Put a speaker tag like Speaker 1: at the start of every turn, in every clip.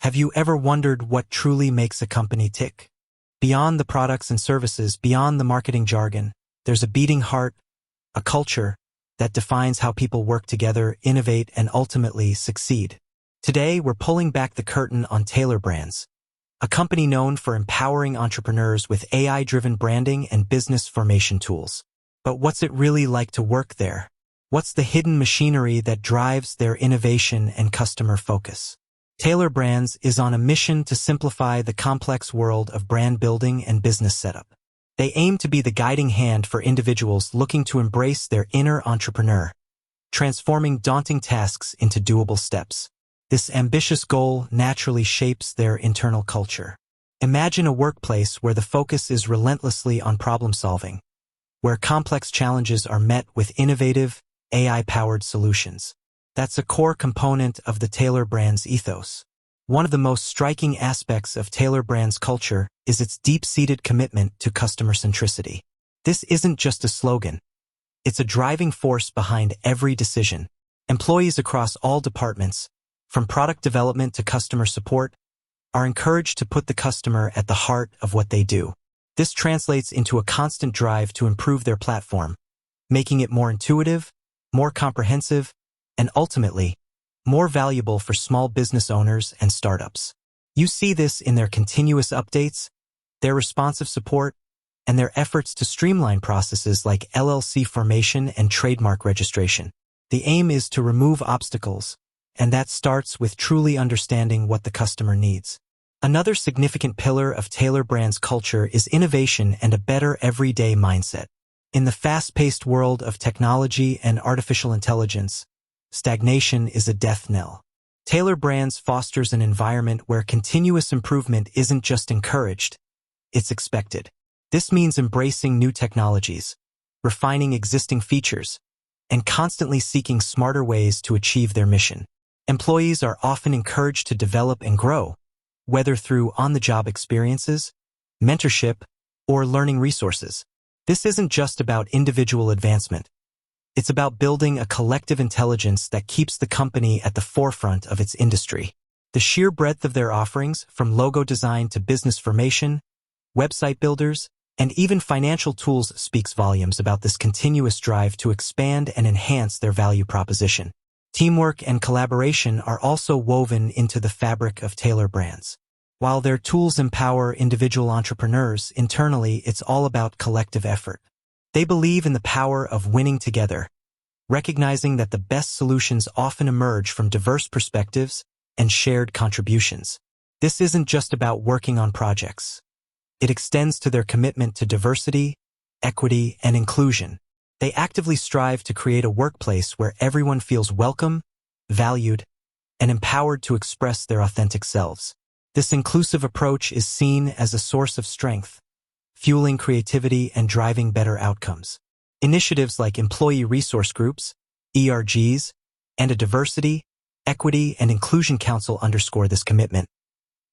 Speaker 1: Have you ever wondered what truly makes a company tick? Beyond the products and services, beyond the marketing jargon, there's a beating heart, a culture that defines how people work together, innovate, and ultimately succeed. Today, we're pulling back the curtain on Tailor Brands, a company known for empowering entrepreneurs with AI-driven branding and business formation tools. But what's it really like to work there? What's the hidden machinery that drives their innovation and customer focus? Tailor Brands is on a mission to simplify the complex world of brand building and business setup. They aim to be the guiding hand for individuals looking to embrace their inner entrepreneur, transforming daunting tasks into doable steps. This ambitious goal naturally shapes their internal culture. Imagine a workplace where the focus is relentlessly on problem-solving, where complex challenges are met with innovative, AI-powered solutions. That's a core component of the Tailor Brands ethos. One of the most striking aspects of Tailor Brands culture is its deep-seated commitment to customer centricity. This isn't just a slogan. It's a driving force behind every decision. Employees across all departments, from product development to customer support, are encouraged to put the customer at the heart of what they do. This translates into a constant drive to improve their platform, making it more intuitive, more comprehensive, and ultimately, more valuable for small business owners and startups. You see this in their continuous updates, their responsive support, and their efforts to streamline processes like LLC formation and trademark registration. The aim is to remove obstacles, and that starts with truly understanding what the customer needs. Another significant pillar of Tailor Brands culture is innovation and a better everyday mindset. In the fast-paced world of technology and artificial intelligence, stagnation is a death knell. Tailor Brands fosters an environment where continuous improvement isn't just encouraged, it's expected. This means embracing new technologies, refining existing features, and constantly seeking smarter ways to achieve their mission. Employees are often encouraged to develop and grow, whether through on-the-job experiences, mentorship, or learning resources. This isn't just about individual advancement. It's about building a collective intelligence that keeps the company at the forefront of its industry. The sheer breadth of their offerings, from logo design to business formation, website builders, and even financial tools, speaks volumes about this continuous drive to expand and enhance their value proposition. Teamwork and collaboration are also woven into the fabric of Tailor Brands. While their tools empower individual entrepreneurs, internally it's all about collective effort. They believe in the power of winning together, recognizing that the best solutions often emerge from diverse perspectives and shared contributions. This isn't just about working on projects. It extends to their commitment to diversity, equity, and inclusion. They actively strive to create a workplace where everyone feels welcome, valued, and empowered to express their authentic selves. This inclusive approach is seen as a source of strength, fueling creativity and driving better outcomes. Initiatives like employee resource groups, ERGs, and a diversity, equity, and inclusion council underscore this commitment,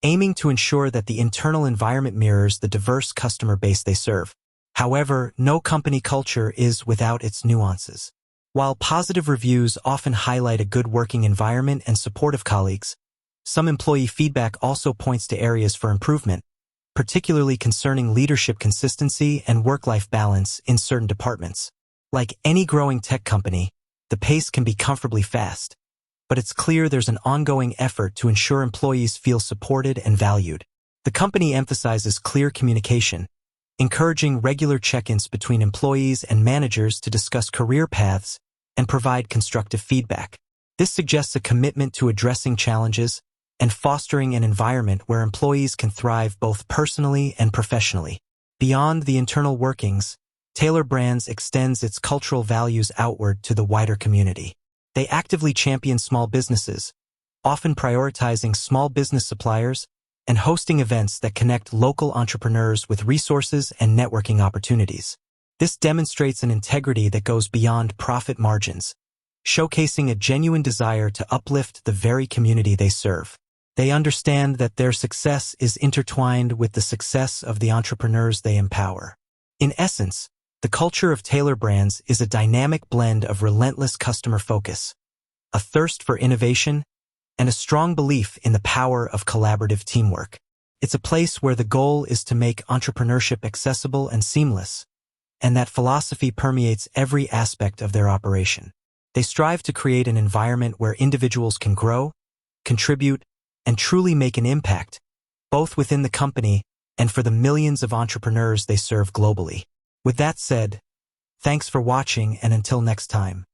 Speaker 1: aiming to ensure that the internal environment mirrors the diverse customer base they serve. However, no company culture is without its nuances. While positive reviews often highlight a good working environment and supportive colleagues, some employee feedback also points to areas for improvement, particularly concerning leadership consistency and work-life balance in certain departments. Like any growing tech company, the pace can be comfortably fast, but it's clear there's an ongoing effort to ensure employees feel supported and valued. The company emphasizes clear communication, encouraging regular check-ins between employees and managers to discuss career paths and provide constructive feedback. This suggests a commitment to addressing challenges and fostering an environment where employees can thrive both personally and professionally. Beyond the internal workings, Tailor Brands extends its cultural values outward to the wider community. They actively champion small businesses, often prioritizing small business suppliers and hosting events that connect local entrepreneurs with resources and networking opportunities. This demonstrates an integrity that goes beyond profit margins, showcasing a genuine desire to uplift the very community they serve. They understand that their success is intertwined with the success of the entrepreneurs they empower. In essence, the culture of Tailor Brands is a dynamic blend of relentless customer focus, a thirst for innovation, and a strong belief in the power of collaborative teamwork. It's a place where the goal is to make entrepreneurship accessible and seamless, and that philosophy permeates every aspect of their operation. They strive to create an environment where individuals can grow, contribute, and truly make an impact, both within the company and for the millions of entrepreneurs they serve globally. With that said, thanks for watching, and until next time.